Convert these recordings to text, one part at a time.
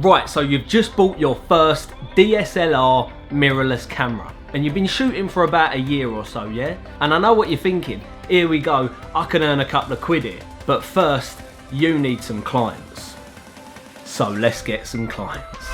Right, so you've just bought your first DSLR mirrorless camera and you've been shooting for about a year or so, yeah? And I know what you're thinking. Here we go, I can earn a couple of quid here. But first, you need some clients. So let's get some clients.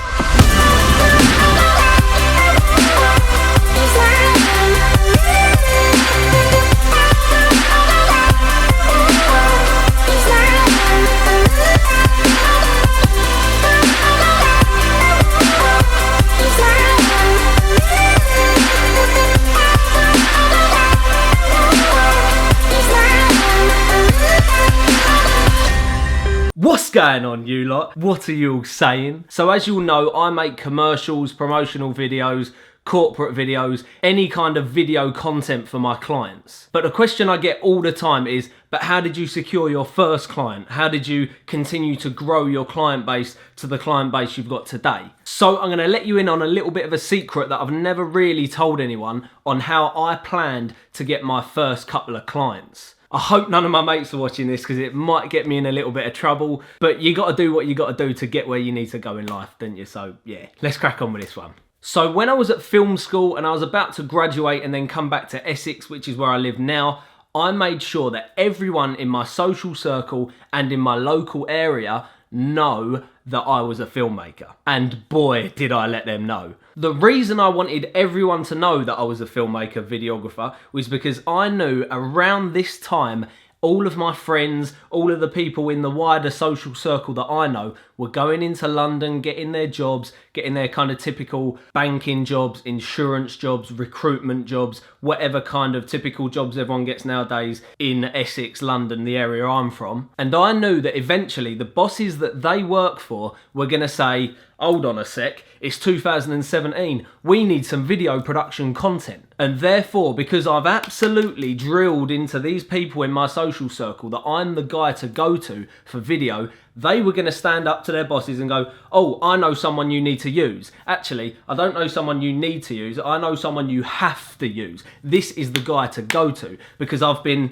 What's going on, you lot? What are you all saying? So as you all know, I make commercials, promotional videos, corporate videos, any kind of video content for my clients. But the question I get all the time is, but how did you secure your first client? How did you continue to grow your client base to the client base you've got today? So I'm gonna let you in on a little bit of a secret that I've never really told anyone on how I planned to get my first couple of clients. I hope none of my mates are watching this because it might get me in a little bit of trouble, but you got to do what you got to do to get where you need to go in life, don't you? So yeah, let's crack on with this one. So when I was at film school and I was about to graduate and then come back to Essex, which is where I live now, I made sure that everyone in my social circle and in my local area know that I was a filmmaker. And boy, did I let them know. The reason I wanted everyone to know that I was a filmmaker, videographer, was because I knew around this time, all of my friends, all of the people in the wider social circle that I know were going into London, getting their jobs, getting their kind of typical banking jobs, insurance jobs, recruitment jobs, whatever kind of typical jobs everyone gets nowadays in Essex, London, the area I'm from. And I knew that eventually the bosses that they work for were going to say, hold on a sec, it's 2017, we need some video production content. And therefore, because I've absolutely drilled into these people in my social circle that I'm the guy to go to for video, they were going to stand up to their bosses and go, oh, I know someone you need to use. Actually, I don't know someone you need to use, I know someone you have to use. This is the guy to go to, because I've been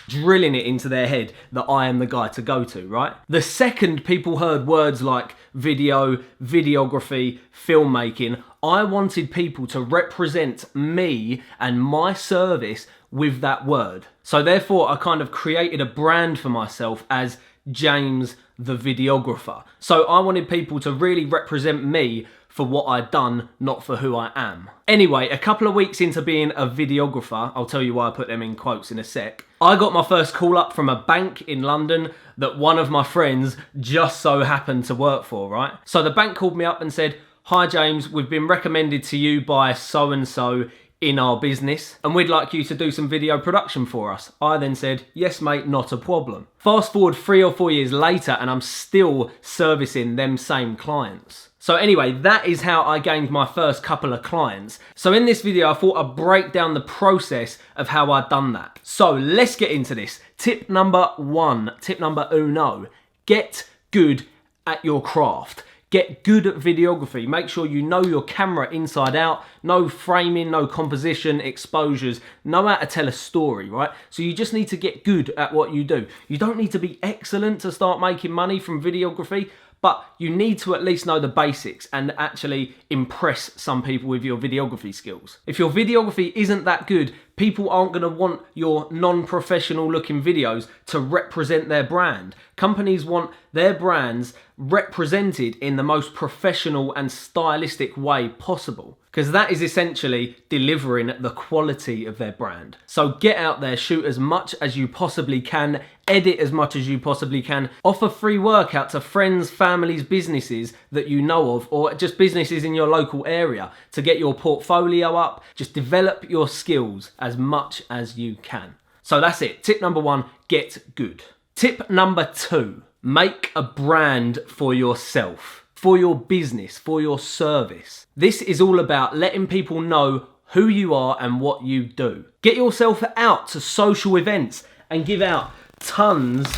drilling it into their head that I am the guy to go to, right? The second people heard words like video, videography, filmmaking, I wanted people to represent me and my service with that word. So therefore, I kind of created a brand for myself as James the Videographer. So I wanted people to really represent me for what I'd done, not for who I am. Anyway, a couple of weeks into being a videographer, I'll tell you why I put them in quotes in a sec, I got my first call up from a bank in London that one of my friends just so happened to work for, right? So the bank called me up and said, hi James, we've been recommended to you by so-and-so in our business and we'd like you to do some video production for us. I then said, yes mate, not a problem. Fast forward 3 or 4 years later and I'm still servicing them same clients. So anyway, that is how I gained my first couple of clients. So in this video, I thought I'd break down the process of how I'd done that. So let's get into this. Tip number 1, tip number uno, get good at your craft. Get good at videography. Make sure you know your camera inside out, no framing, no composition, exposures, know how to tell a story, right? So you just need to get good at what you do. You don't need to be excellent to start making money from videography, but you need to at least know the basics and actually impress some people with your videography skills. If your videography isn't that good, people aren't going to want your non-professional looking videos to represent their brand. Companies want their brands represented in the most professional and stylistic way possible, because that is essentially delivering the quality of their brand. So get out there, shoot as much as you possibly can, edit as much as you possibly can, offer free work out to friends, families, businesses that you know of, or just businesses in your local area to get your portfolio up. Just develop your skills as much as you can. So that's it. Tip number 1, get good. Tip number 2, make a brand for yourself, for your business, for your service. This is all about letting people know who you are and what you do. Get yourself out to social events and give out tons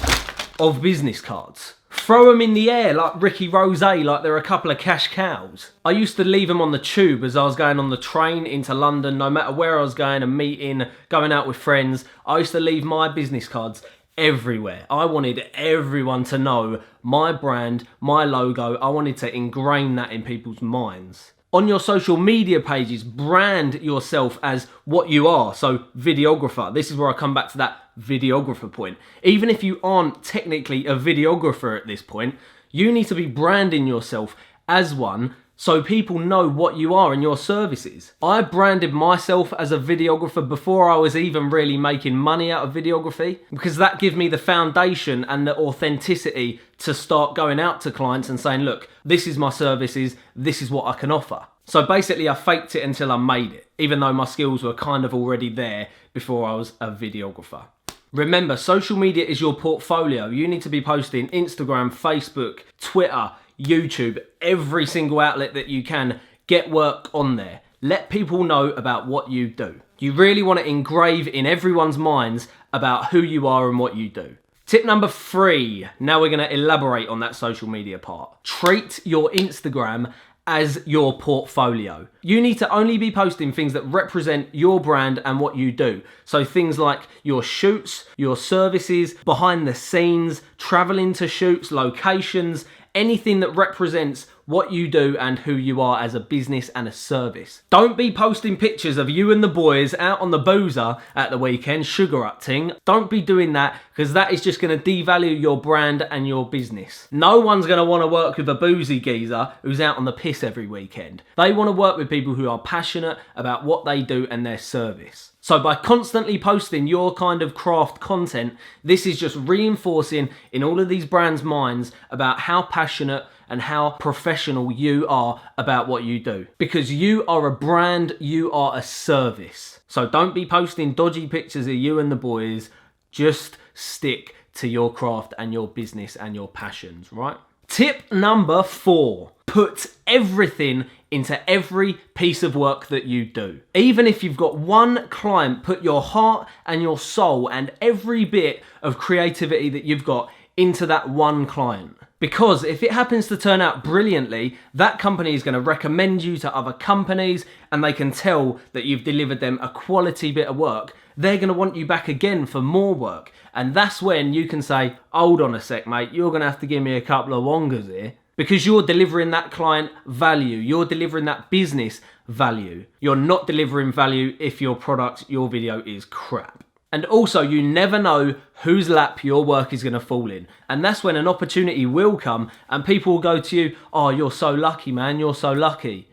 of business cards. Throw them in the air like Ricky Rose, like they're a couple of cash cows. I used to leave them on the tube as I was going on the train into London, no matter where I was going, a meeting, going out with friends. I used to leave my business cards everywhere. I wanted everyone to know my brand, my logo. I wanted to ingrain that in people's minds. On your social media pages, brand yourself as what you are. So videographer, this is where I come back to that videographer point. Even if you aren't technically a videographer at this point, you need to be branding yourself as one so people know what you are and your services. I branded myself as a videographer before I was even really making money out of videography, because that gave me the foundation and the authenticity to start going out to clients and saying, look, this is my services, this is what I can offer. So basically I faked it until I made it, even though my skills were kind of already there before I was a videographer. Remember, social media is your portfolio. You need to be posting Instagram, Facebook, Twitter, YouTube, every single outlet that you can. Get work on there. Let people know about what you do. You really want to engrave in everyone's minds about who you are and what you do. Tip number 3. Now we're going to elaborate on that social media part. Treat your Instagram as your portfolio. You need to only be posting things that represent your brand and what you do. So things like your shoots, your services, behind the scenes, traveling to shoots, locations, anything that represents what you do and who you are as a business and a service. Don't be posting pictures of you and the boys out on the boozer at the weekend, sugar-upting. Don't be doing that, because that is just going to devalue your brand and your business. No one's going to want to work with a boozy geezer who's out on the piss every weekend. They want to work with people who are passionate about what they do and their service. So by constantly posting your kind of craft content, this is just reinforcing in all of these brands' minds about how passionate and how professional you are about what you do. Because you are a brand, you are a service. So don't be posting dodgy pictures of you and the boys. Just stick to your craft and your business and your passions, right? Tip number 4. Put everything into every piece of work that you do. Even if you've got one client, put your heart and your soul and every bit of creativity that you've got into that one client. Because if it happens to turn out brilliantly, that company is going to recommend you to other companies, and they can tell that you've delivered them a quality bit of work. They're going to want you back again for more work. And that's when you can say, hold on a sec, mate, you're going to have to give me a couple of wongers here. Because you're delivering that client value. You're delivering that business value. You're not delivering value if your product, your video is crap. And also, you never know whose lap your work is going to fall in. And that's when an opportunity will come and people will go to you, oh, you're so lucky, man, you're so lucky.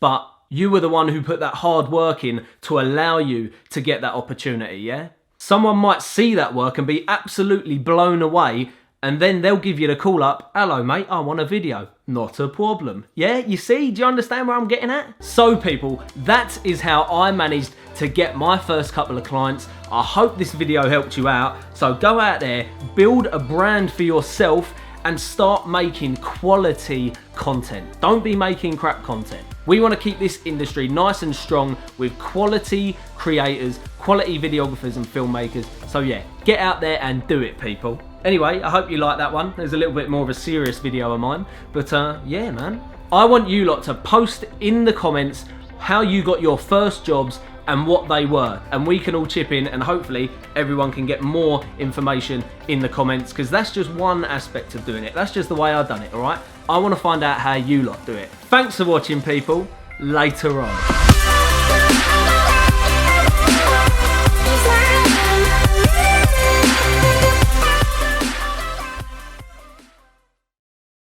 But you were the one who put that hard work in to allow you to get that opportunity, yeah? Someone might see that work and be absolutely blown away, and then they'll give you the call up, hello mate, I want a video. Not a problem. Yeah, you see, do you understand where I'm getting at? So people, that is how I managed to get my first couple of clients. I hope this video helped you out. So go out there, build a brand for yourself and start making quality content. Don't be making crap content. We want to keep this industry nice and strong with quality creators, quality videographers and filmmakers. So yeah, get out there and do it, people. Anyway, I hope you like that one. There's a little bit more of a serious video of mine, but yeah, man. I want you lot to post in the comments how you got your first jobs and what they were, and we can all chip in and hopefully everyone can get more information in the comments, because that's just one aspect of doing it. That's just the way I've done it, all right? I want to find out how you lot do it. Thanks for watching, people. Later on.